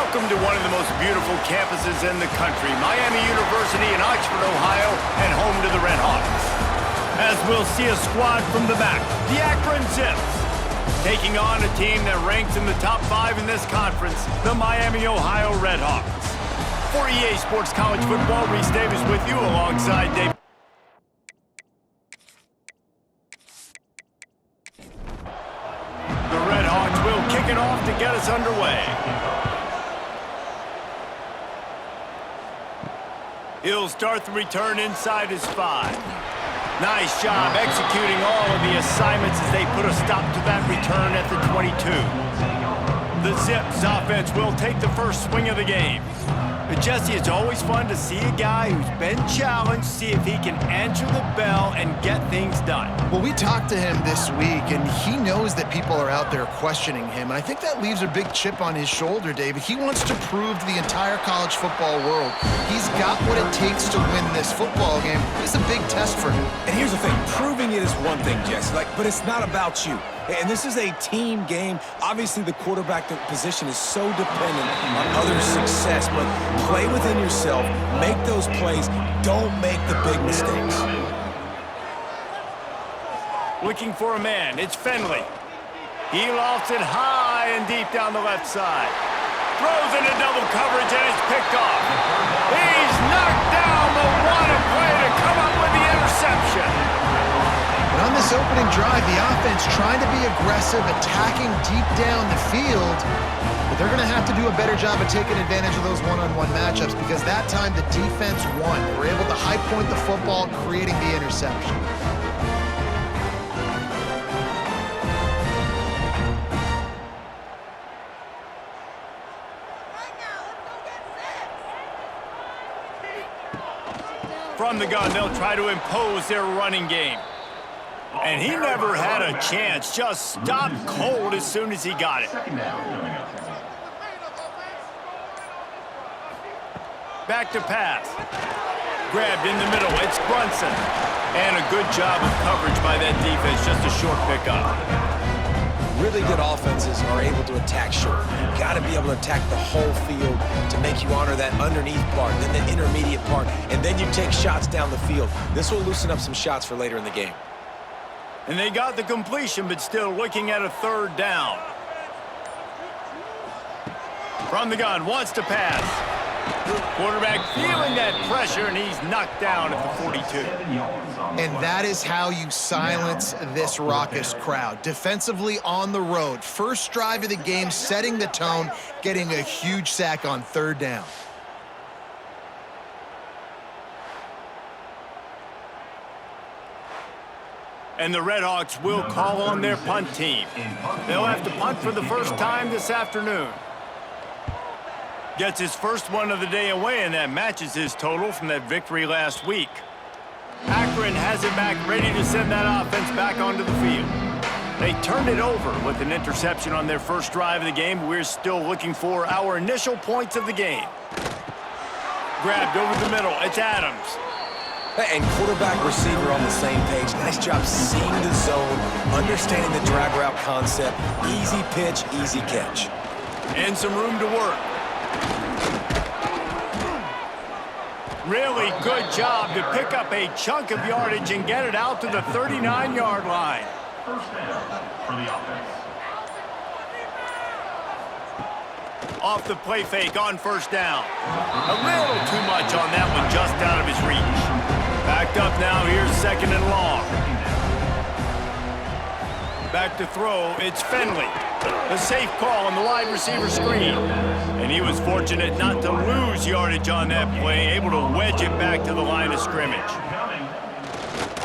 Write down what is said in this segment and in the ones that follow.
Welcome to one of the most beautiful campuses in the country, Miami University in Oxford, Ohio, and home to the Red Hawks. As we'll see a squad from the back, the Akron Zips, taking on a team that ranks in the top 5 in this conference, the Miami, Ohio Red Hawks. For EA Sports College Football, Reese Davis with you alongside Dave. The Red Hawks will kick it off to get us underway. He'll start the return inside his 5. Nice job executing all of the assignments as they put a stop to that return at the 22. The Zips offense will take the first swing of the game. But Jesse, it's always fun to see a guy who's been challenged, see if he can answer the bell and get things done. Well, we talked to him this week, and he knows that people are out there questioning him. And I think that leaves a big chip on his shoulder, David. He wants to prove to the entire college football world he's got what it takes to win this football game. It's a big test for him. And here's the thing. Proving it is one thing, Jesse, but it's not about you. And this is a team game. Obviously, the quarterback position is so dependent on others' success, but play within yourself, make those plays, don't make the big mistakes. Looking for a man, it's Finley. He lofts it high and deep down the left side. Throws into double coverage and it's picked off. He's knocked down, but what a play to come up with the interception. And on this opening drive, the offense trying to be aggressive, attacking deep down the field, but they're going to have to do a better job of taking advantage of those one-on-one matchups because that time the defense won. They were able to high point the football, creating the interception. From the gun, they'll try to impose their running game. And he never had a chance, just stopped cold as soon as he got it. Back to pass. Grabbed in the middle, it's Brunson. And a good job of coverage by that defense, just a short pickup. Really good offenses are able to attack short. You've got to be able to attack the whole field to make you honor that underneath part, then the intermediate part, and then you take shots down the field. This will loosen up some shots for later in the game. And they got the completion, but still looking at a third down. From the gun, wants to pass. Quarterback feeling that pressure, and he's knocked down at the 42. And that is how you silence this raucous crowd. Defensively on the road. First drive of the game, setting the tone, getting a huge sack on third down. And the Red Hawks will call on their punt team. They'll have to punt for the first time this afternoon. Gets his first one of the day away, and that matches his total from that victory last week. Akron has it back, ready to send that offense back onto the field. They turned it over with an interception on their first drive of the game. We're still looking for our initial points of the game. Grabbed over the middle, it's Adams. And quarterback receiver on the same page. Nice job seeing the zone, understanding the drag route concept. Easy pitch, easy catch. And some room to work. Really good job to pick up a chunk of yardage and get it out to the 39-yard line. First down for the offense. Off the play fake on first down. A little too much on that one, just out of his reach. Backed up now, here's second and long. Back to throw, it's Finley. A safe call on the wide receiver screen. And he was fortunate not to lose yardage on that play, able to wedge it back to the line of scrimmage.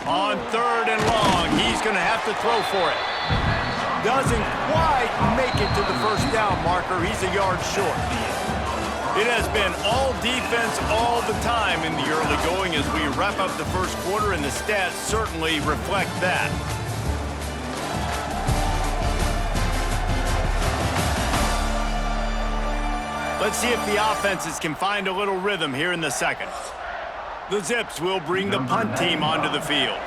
On third and long, he's going to have to throw for it. Doesn't quite make it to the first down marker. He's a yard short. It has been all defense all the time in the early going as we wrap up the first quarter, and the stats certainly reflect that. Let's see if the offenses can find a little rhythm here in the second. The Zips will bring the punt team onto the field.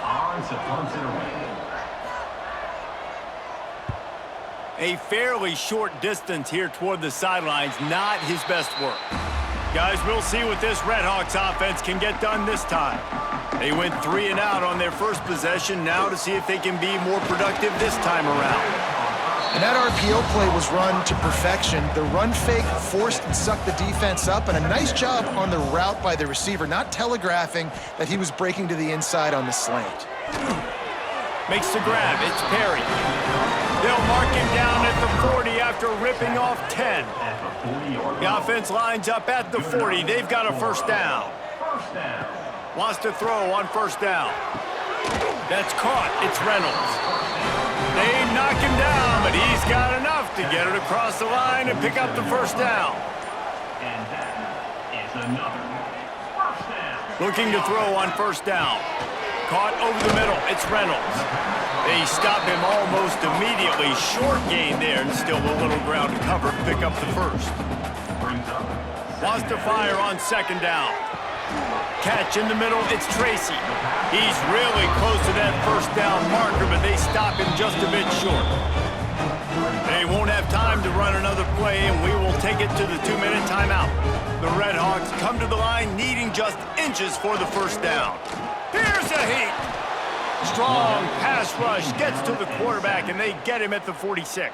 A fairly short distance here toward the sidelines, not his best work. Guys, we'll see what this Redhawks offense can get done this time. They went 3 and out on their first possession, now to see if they can be more productive this time around. And that RPO play was run to perfection. The run fake forced and sucked the defense up, and a nice job on the route by the receiver, not telegraphing that he was breaking to the inside on the slant. Makes the grab. It's Perry. They'll mark him down at the 40 after ripping off 10. The offense lines up at the 40. They've got a first down. Wants to throw on first down. That's caught. It's Reynolds. They knock him down, but he's got enough to get it across the line and pick up the first down. And that is another first down. Looking to throw on first down. Caught over the middle. It's Reynolds. They stop him almost immediately. Short gain there, and still a little ground to cover to pick up the first. Wants to fire on second down. Catch in the middle, it's Tracy. He's really close to that first down marker, but they stop him just a bit short. They won't have time to run another play, and we will take it to the 2-minute timeout. The Redhawks come to the line needing just inches for the first down. Here's a heat. Strong pass rush gets to the quarterback, and they get him at the 46.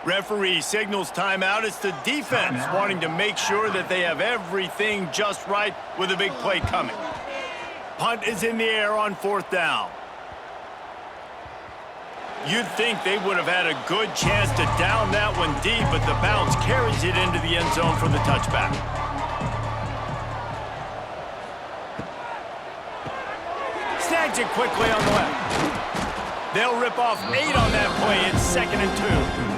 Referee signals timeout. It's the defense wanting to make sure that they have everything just right with a big play coming. Punt is in the air on fourth down. You'd think they would have had a good chance to down that one deep, but the bounce carries it into the end zone for the touchback. Snags it quickly on the left. They'll rip off 8 on that play. It's 2nd and 2.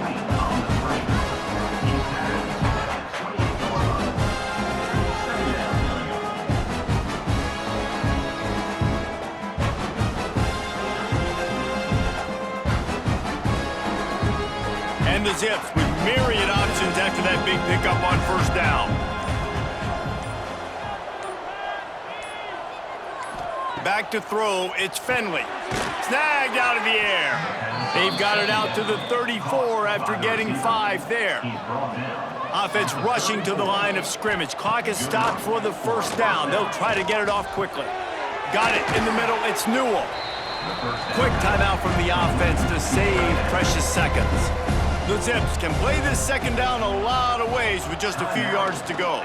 And the Zips with myriad options after that big pickup on first down. Back to throw, it's Finley. Snagged out of the air. They've got it out to the 34 after getting 5 there. Offense rushing to the line of scrimmage. Clock is stopped for the first down. They'll try to get it off quickly. Got it in the middle, it's Newell. Quick timeout from the offense to save precious seconds. The Zips can play this second down a lot of ways with just a few yards to go.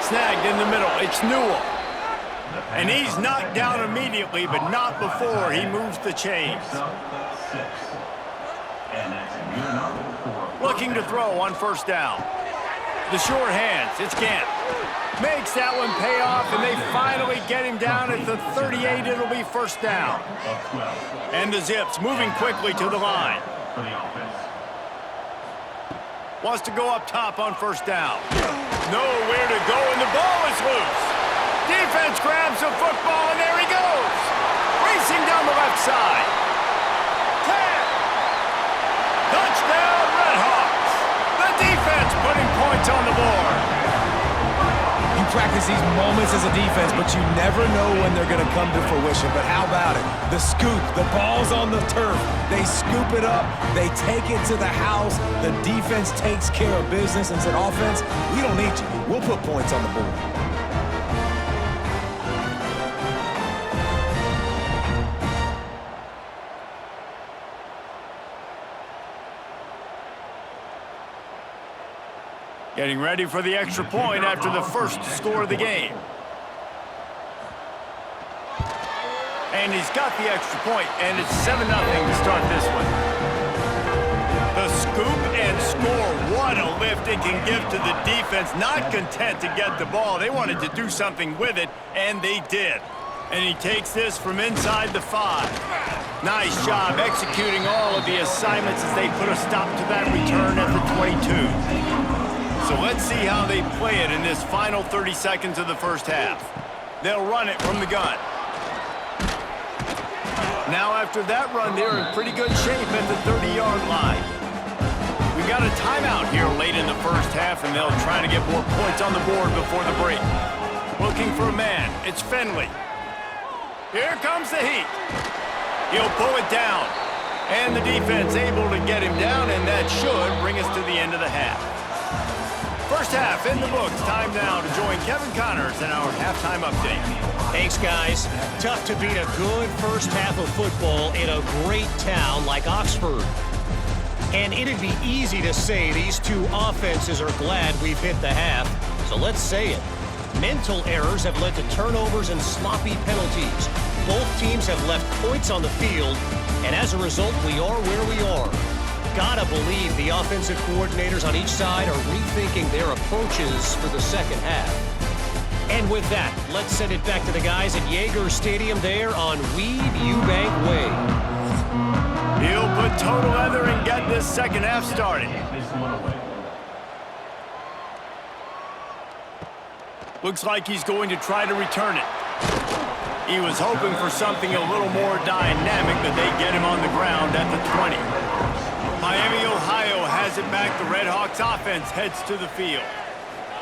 Snagged in the middle, it's Newell. And he's knocked down immediately, but not before he moves the chains. Looking to throw on first down. The short hands, it's Gant. Makes that one pay off, and they finally get him down at the 38. It'll be first down. And the Zips moving quickly to the line. Wants to go up top on first down. Nowhere to go, and the ball is loose. Defense grabs the football, and there he goes. Racing down the left side. 10. Touchdown, Redhawks. The defense putting points on the board. You practice these moments as a defense, but you never know when they're going to come to fruition. But how about it? The scoop, the ball's on the turf. They scoop it up. They take it to the house. The defense takes care of business and said, offense, we don't need you. We'll put points on the board. Getting ready for the extra point after the first score of the game. And he's got the extra point, and it's 7-0 to start this one. The scoop and score. What a lift it can give to the defense. Not content to get the ball. They wanted to do something with it, and they did. And he takes this from inside the 5. Nice job executing all of the assignments as they put a stop to that return at the 22. So let's see how they play it in this final 30 seconds of the first half. They'll run it from the gun. Now after that run, they're in pretty good shape at the 30-yard line. We've got a timeout here late in the first half, and they'll try to get more points on the board before the break. Looking for a man. It's Finley. Here comes the heat. He'll pull it down. And the defense able to get him down, and that should bring us to the end of the half. First half in the books. Time now to join Kevin Connors in our halftime update. Thanks, guys. Tough to beat a good first half of football in a great town like Oxford. And it'd be easy to say these two offenses are glad we've hit the half. So let's say it. Mental errors have led to turnovers and sloppy penalties. Both teams have left points on the field, and as a result, we are where we are. Gotta believe the offensive coordinators on each side are rethinking their approaches for the second half. And with that, let's send it back to the guys at Yager Stadium there on Weed Eubank Way. He'll put total leather and get this second half started. Looks like he's going to try to return it. He was hoping for something a little more dynamic, but they get him on the ground at the 20. Miami, Ohio has it back. The Redhawks offense heads to the field.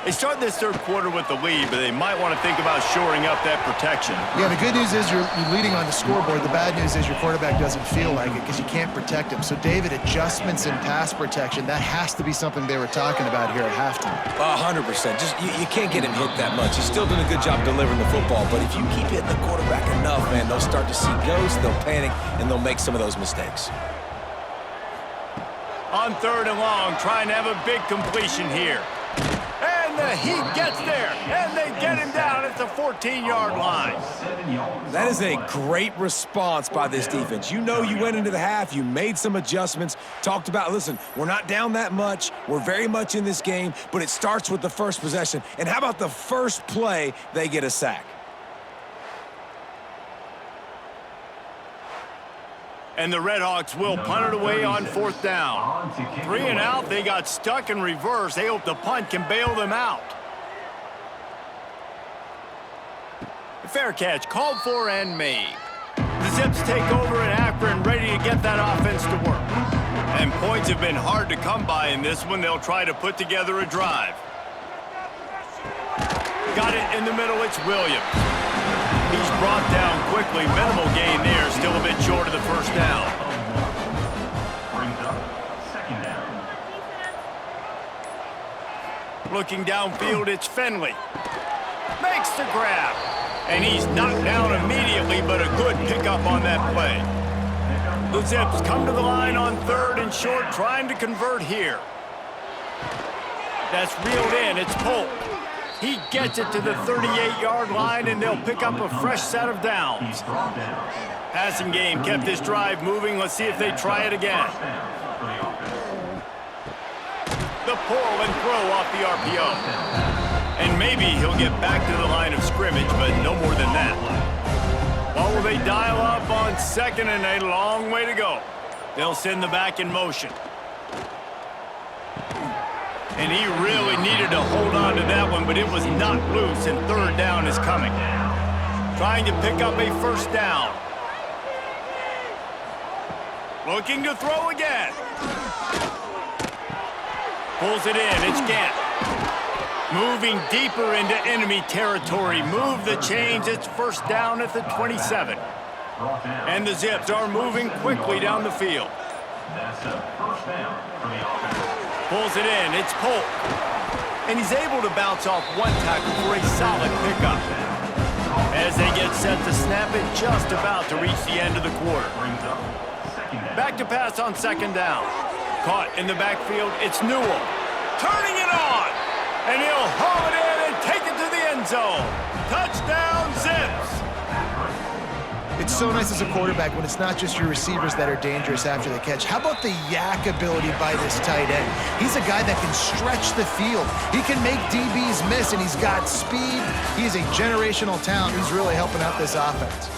They start this third quarter with the lead, but they might want to think about shoring up that protection. Yeah, the good news is you're leading on the scoreboard. The bad news is your quarterback doesn't feel like it because you can't protect him. So, David, adjustments in pass protection, that has to be something they were talking about here at halftime. 100%. Just you can't get him hit that much. He's still doing a good job delivering the football, but if you keep hitting the quarterback enough, man, they'll start to see ghosts, they'll panic, and they'll make some of those mistakes. On third and long, trying to have a big completion here. And the Heat gets there, and they get him down at the 14-yard line. That is a great response by this defense. You know you went into the half, you made some adjustments, talked about, listen, we're not down that much, we're very much in this game, but it starts with the first possession. And how about the first play, they get a sack? And the Redhawks will punt it away on fourth down. 3 and out, they got stuck in reverse. They hope the punt can bail them out. Fair catch, called for and made. The Zips take over in Akron, ready to get that offense to work. And points have been hard to come by in this one. They'll try to put together a drive. Got it in the middle, it's Williams. He's brought down quickly. Minimal gain there. Still a bit short of the first down. Brings up second down. Looking downfield, it's Finley. Makes the grab. And he's knocked down immediately, but a good pickup on that play. The Zips come to the line on third and short, trying to convert here. That's reeled in. It's Polk. He gets it to the 38-yard line, and they'll pick up a fresh set of downs. Passing game kept this drive moving. Let's see if they try it again. The pull and throw off the RPO. And maybe he'll get back to the line of scrimmage, but no more than that. Or will they dial up on second and a long way to go? They'll send the back in motion. And he really needed to hold on to that one, but it was knocked loose, and third down is coming. Trying to pick up a first down. Looking to throw again. Pulls it in, it's Gant. Moving deeper into enemy territory. Move the chains, it's first down at the 27. And the Zips are moving quickly down the field. That's a first down for the offense. Pulls it in, it's Polk. And he's able to bounce off one tackle for a solid pickup. As they get set to snap it, just about to reach the end of the quarter. Back to pass on second down. Caught in the backfield, it's Newell. Turning it on! And he'll haul it in and take it to the end zone. Touchdown, Zips! It's so nice as a quarterback when it's not just your receivers that are dangerous after the catch. How about the yak ability by this tight end? He's a guy that can stretch the field. He can make DBs miss, and he's got speed. He's a generational talent who's really helping out this offense.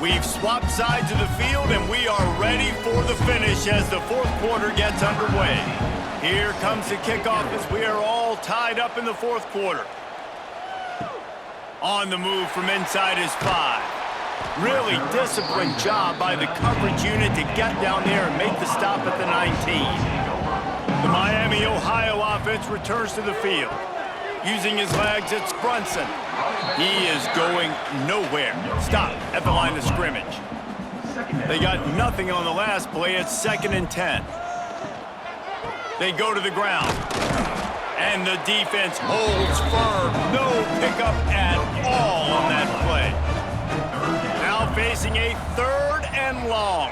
We've swapped sides of the field, and we are ready for the finish as the fourth quarter gets underway. Here comes the kickoff as we are all tied up in the fourth quarter. On the move from inside his 5. Really disciplined job by the coverage unit to get down there and make the stop at the 19. The Miami, Ohio offense returns to the field. Using his legs, it's Brunson. He is going nowhere. Stop at the line of scrimmage. They got nothing on the last play. It's 2nd and 10. They go to the ground. And the defense holds firm. No pickup at all on that play. Now facing a 3rd and long.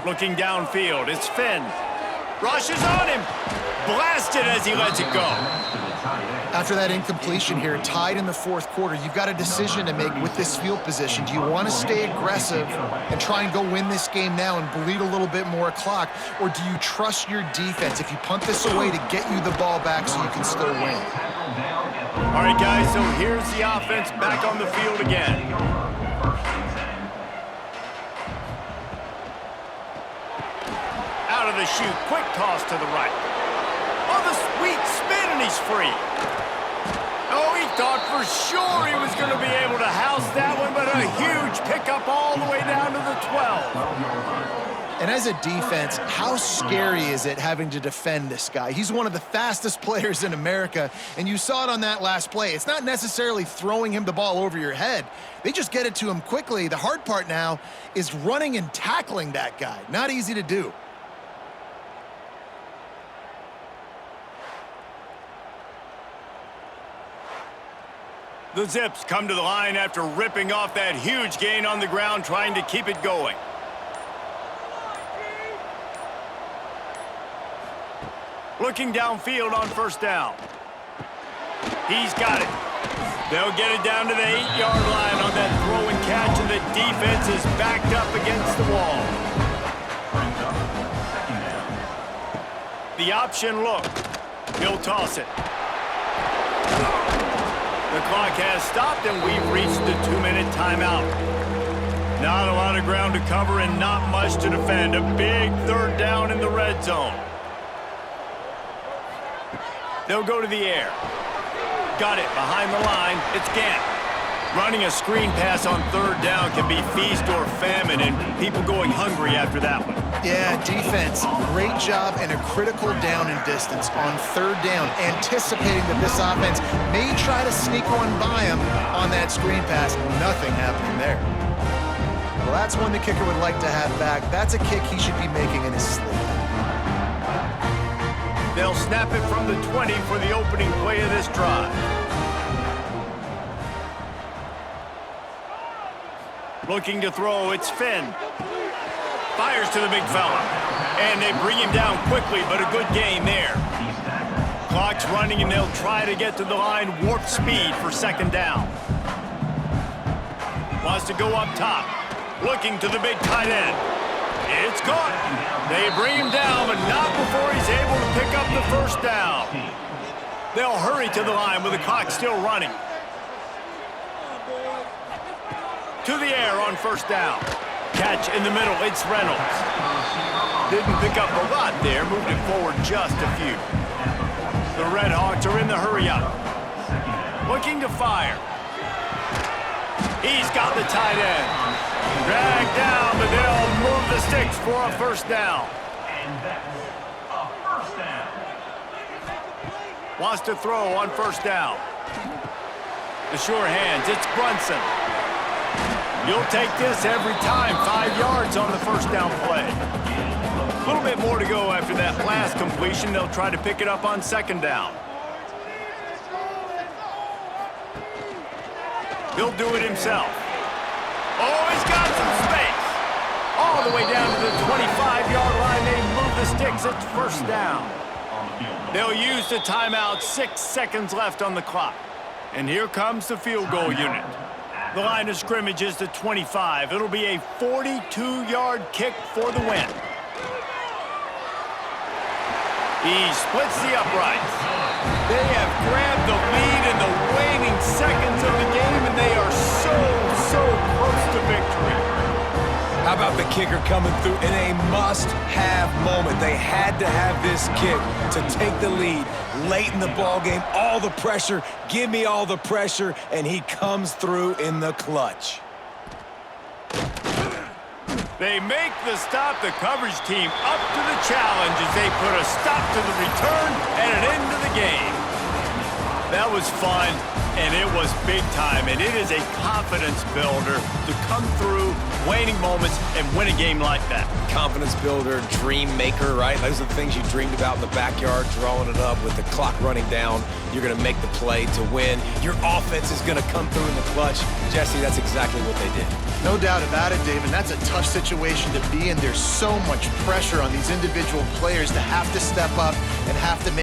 Looking downfield, it's Finn. Rushes on him. Blasted as he lets it go. After that incompletion here, tied in the 4th quarter, you've got a decision to make with this field position. Do you want to stay aggressive and try and go win this game now and bleed a little bit more clock? Or do you trust your defense if you punt this away to get you the ball back so you can still win? All right, guys, so here's the offense back on the field again. Out of the chute, quick toss to the right. Oh, the sweet spin, and he's free. Oh, he thought for sure he was going to be able to house that one, but a huge pickup all the way down to the 12. And as a defense, how scary is it having to defend this guy? He's one of the fastest players in America, and you saw it on that last play. It's not necessarily throwing him the ball over your head. They just get it to him quickly. The hard part now is running and tackling that guy. Not easy to do. The Zips come to the line after ripping off that huge gain on the ground, trying to keep it going. Looking downfield on 1st down. He's got it. They'll get it down to the 8-yard line on that throw and catch, and the defense is backed up against the wall. The option look. He'll toss it. The clock has stopped, and we've reached the 2-minute timeout. Not a lot of ground to cover and not much to defend. A big 3rd down in the red zone. They'll go to the air. Got it behind the line. It's Gant. Running a screen pass on 3rd down can be feast or famine, and people going hungry after that one. Yeah, defense, great job in a critical down and distance on 3rd down, anticipating that this offense may try to sneak one by him on that screen pass. Nothing happening there. Well, that's one the kicker would like to have back. That's a kick he should be making in his sleep. They'll snap it from the 20 for the opening play of this drive. Looking to throw, it's Finn. Fires to the big fella. And they bring him down quickly, but a good gain there. Clock's running, and they'll try to get to the line, warp speed for 2nd down. Wants to go up top. Looking to the big tight end. It's caught. They bring him down, but not before he's able to pick up the 1st down. They'll hurry to the line with the clock still running. To the air on 1st down. Catch in the middle, it's Reynolds. Didn't pick up a lot there, moved it forward just a few. The Red Hawks are in the hurry-up. Looking to fire. He's got the tight end. Dragged down, but they'll move the sticks for a 1st down. And that's a 1st down. Wants to throw on 1st down. The sure hands, it's Brunson. You'll take this every time. 5 yards on the 1st down play. A little bit more to go after that last completion. They'll try to pick it up on 2nd down. He'll do it himself. Oh, he's got some space. All the way down to the 25-yard line. They move the sticks. It's 1st down. They'll use the timeout. 6 seconds left on the clock. And here comes the field goal unit. The line of scrimmage is the 25. It'll be a 42-yard kick for the win. He splits the uprights. They have grabbed the lead in the waning seconds of the game, and they are so close to victory. How about the kicker coming through in a must-have moment? They had to have this kick to take the lead late in the ball game. All the pressure, give me all the pressure, and he comes through in the clutch. They make the stop. The coverage team up to the challenge as they put a stop to the return and an end to the game. That was fun, and it was big time, and it is a confidence builder to come through waning moments and win a game like that. Confidence builder, dream maker, right? Those are the things you dreamed about in the backyard, drawing it up with the clock running down. You're going to make the play to win. Your offense is going to come through in the clutch. Jesse, that's exactly what they did. No doubt about it, Dave, and that's a tough situation to be in. There's so much pressure on these individual players to have to step up and have to make